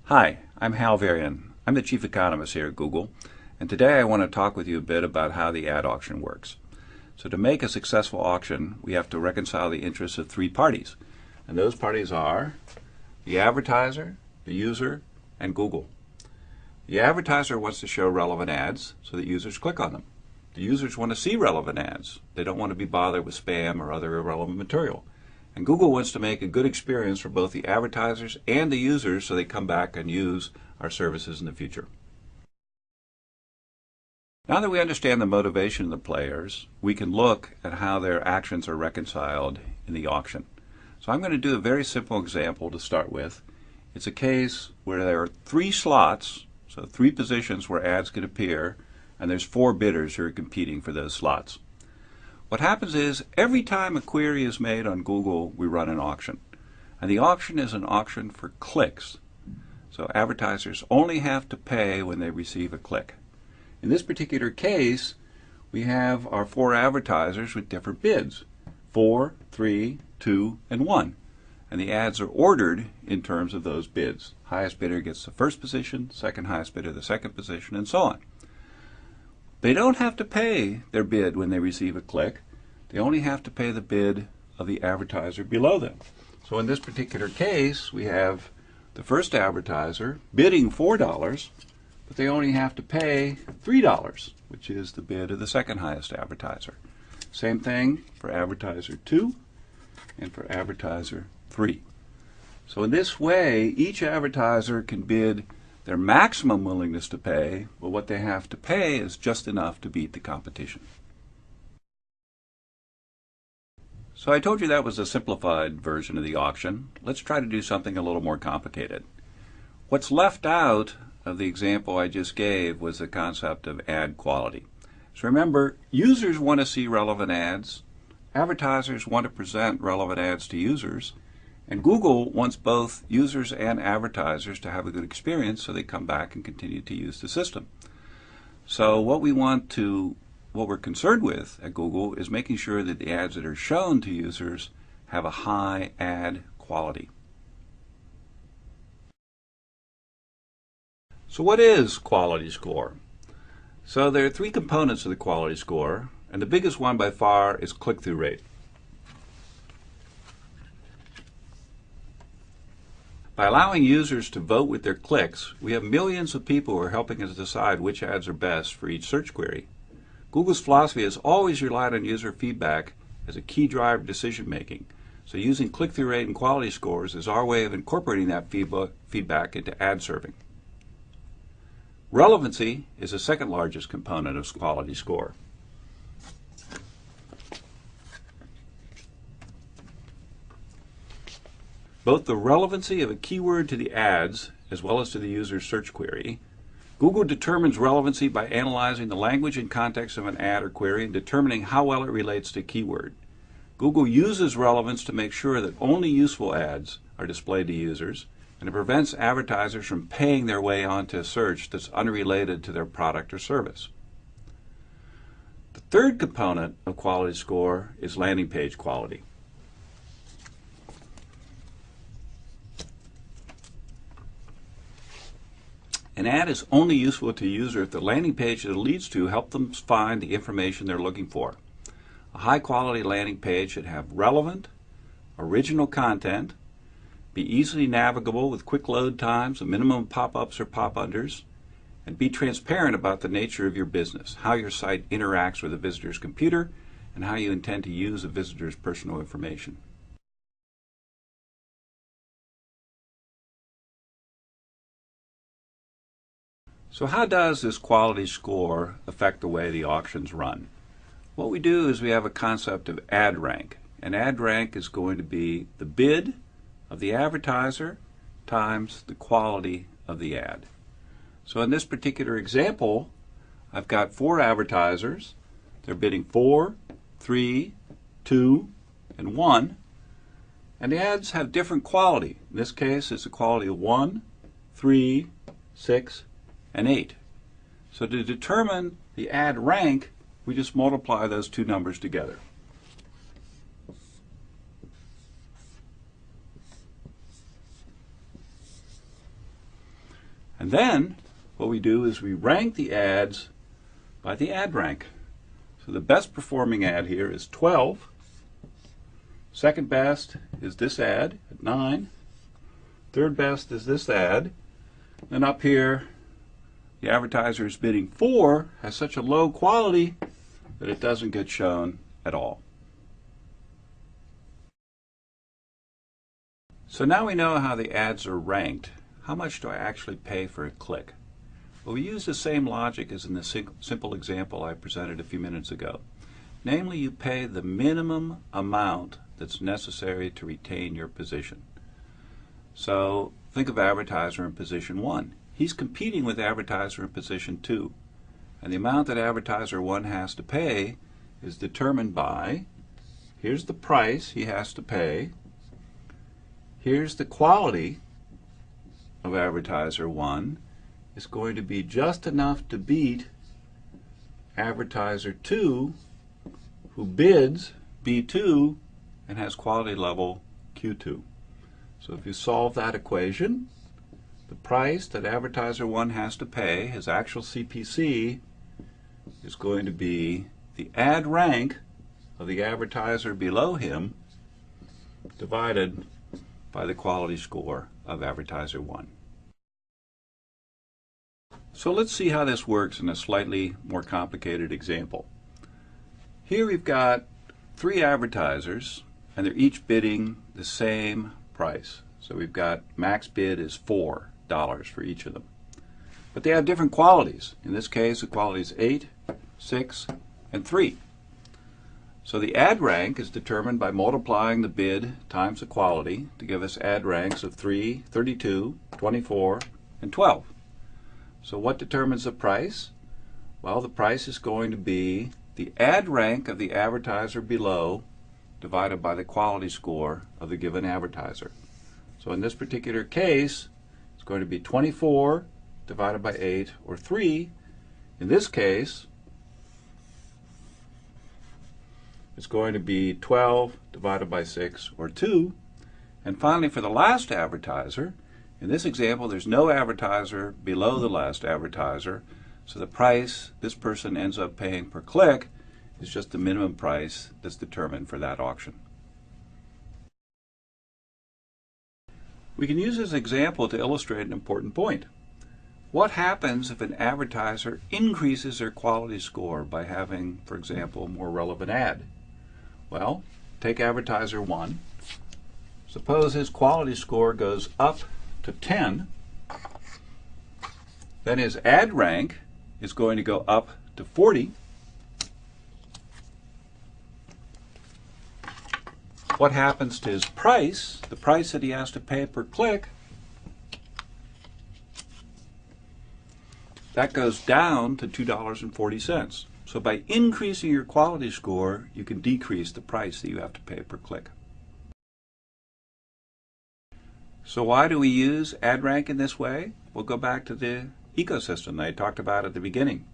Hi, I'm Hal Varian. I'm the Chief Economist here at Google, and today I want to talk with you a bit about how the ad auction works. So to make a successful auction, we have to reconcile the interests of three parties, and those parties are the advertiser, the user, and Google. The advertiser wants to show relevant ads so that users click on them. The users want to see relevant ads. They don't want to be bothered with spam or other irrelevant material. And Google wants to make a good experience for both the advertisers and the users so they come back and use our services in the future. Now that we understand the motivation of the players, we can look at how their actions are reconciled in the auction. So I'm going to do a very simple example to start with. It's a case where there are three slots, so three positions where ads can appear, and there's four bidders who are competing for those slots. What happens is every time a query is made on Google, we run an auction. And the auction is an auction for clicks. So advertisers only have to pay when they receive a click. In this particular case, we have our four advertisers with different bids: 4, 3, 2, and 1. And the ads are ordered in terms of those bids. Highest bidder gets the first position, second highest bidder the second position, and so on. They don't have to pay their bid when they receive a click. They only have to pay the bid of the advertiser below them. So in this particular case, we have the first advertiser bidding $4, but they only have to pay $3, which is the bid of the second highest advertiser. Same thing for advertiser 2 and for advertiser 3. So in this way, each advertiser can bid their maximum willingness to pay, but what they have to pay is just enough to beat the competition. So I told you that was a simplified version of the auction. Let's try to do something a little more complicated. What's left out of the example I just gave was the concept of ad quality. So remember, users want to see relevant ads, advertisers want to present relevant ads to users, and Google wants both users and advertisers to have a good experience so they come back and continue to use the system. So what we're concerned with at Google is making sure that the ads that are shown to users have a high ad quality. So what is quality score? So there are three components of the quality score, and the biggest one by far is click-through rate. By allowing users to vote with their clicks, we have millions of people who are helping us decide which ads are best for each search query. Google's philosophy has always relied on user feedback as a key driver of decision making. So using click-through rate and quality scores is our way of incorporating that feedback into ad serving. Relevancy is the second largest component of quality score. Both the relevancy of a keyword to the ads as well as to the user's search query. Google determines relevancy by analyzing the language and context of an ad or query and determining how well it relates to a keyword. Google uses relevance to make sure that only useful ads are displayed to users, and it prevents advertisers from paying their way onto a search that's unrelated to their product or service. The third component of quality score is landing page quality. An ad is only useful to a user if the landing page that it leads to helps them find the information they're looking for. A high-quality landing page should have relevant, original content, be easily navigable with quick load times, a minimum pop-ups or pop-unders, and be transparent about the nature of your business, how your site interacts with a visitor's computer, and how you intend to use a visitor's personal information. So how does this quality score affect the way the auctions run? What we do is we have a concept of ad rank. And ad rank is going to be the bid of the advertiser times the quality of the ad. So in this particular example, I've got four advertisers. They're bidding 4, 3, 2, and 1. And the ads have different quality. In this case, it's a quality of 1, 3, 6, and 8. So to determine the ad rank, we just multiply those two numbers together. And then what we do is we rank the ads by the ad rank. So the best performing ad here is 12. Second best is this ad at 9. Third best is this ad. And up here, the advertiser is bidding 4 has such a low quality that it doesn't get shown at all. So now we know how the ads are ranked. How much do I actually pay for a click? Well, we use the same logic as in the simple example I presented a few minutes ago. Namely, you pay the minimum amount that's necessary to retain your position. So think of advertiser in position 1. He's competing with advertiser in position 2. And the amount that advertiser 1 has to pay is determined by, here's the price he has to pay, here's the quality of advertiser 1, is going to be just enough to beat advertiser 2, who bids B2 and has quality level Q2. So if you solve that equation, the price that advertiser 1 has to pay, his actual CPC, is going to be the ad rank of the advertiser below him divided by the quality score of advertiser 1. So let's see how this works in a slightly more complicated example. Here we've got 3 advertisers, and they're each bidding the same price. So we've got max bid is $4 for each of them. But they have different qualities. In this case, the quality is 8, 6, and 3. So the ad rank is determined by multiplying the bid times the quality to give us ad ranks of 3, 32, 24, and 12. So what determines the price? Well, the price is going to be the ad rank of the advertiser below divided by the quality score of the given advertiser. So in this particular case, it's going to be 24 divided by 8, or 3. In this case, it's going to be 12 divided by 6, or 2. And finally, for the last advertiser, in this example, there's no advertiser below the last advertiser, so the price this person ends up paying per click is just the minimum price that's determined for that auction. We can use this example to illustrate an important point. What happens if an advertiser increases their quality score by having, for example, a more relevant ad? Well, take advertiser 1. Suppose his quality score goes up to 10. Then his ad rank is going to go up to 40. What happens to his price, the price that he has to pay per click? That goes down to $2.40. So by increasing your quality score, you can decrease the price that you have to pay per click. So why do we use ad rank in this way? We'll go back to the ecosystem that I talked about at the beginning.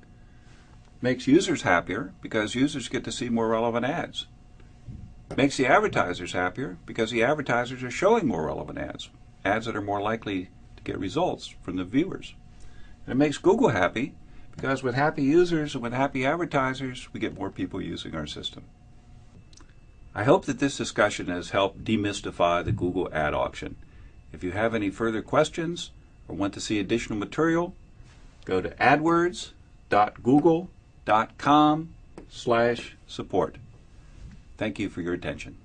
Makes users happier because users get to see more relevant ads. Makes the advertisers happier because the advertisers are showing more relevant ads, ads that are more likely to get results from the viewers. And it makes Google happy because with happy users and with happy advertisers, we get more people using our system. I hope that this discussion has helped demystify the Google ad auction. If you have any further questions or want to see additional material, go to adwords.google.com/support. Thank you for your attention.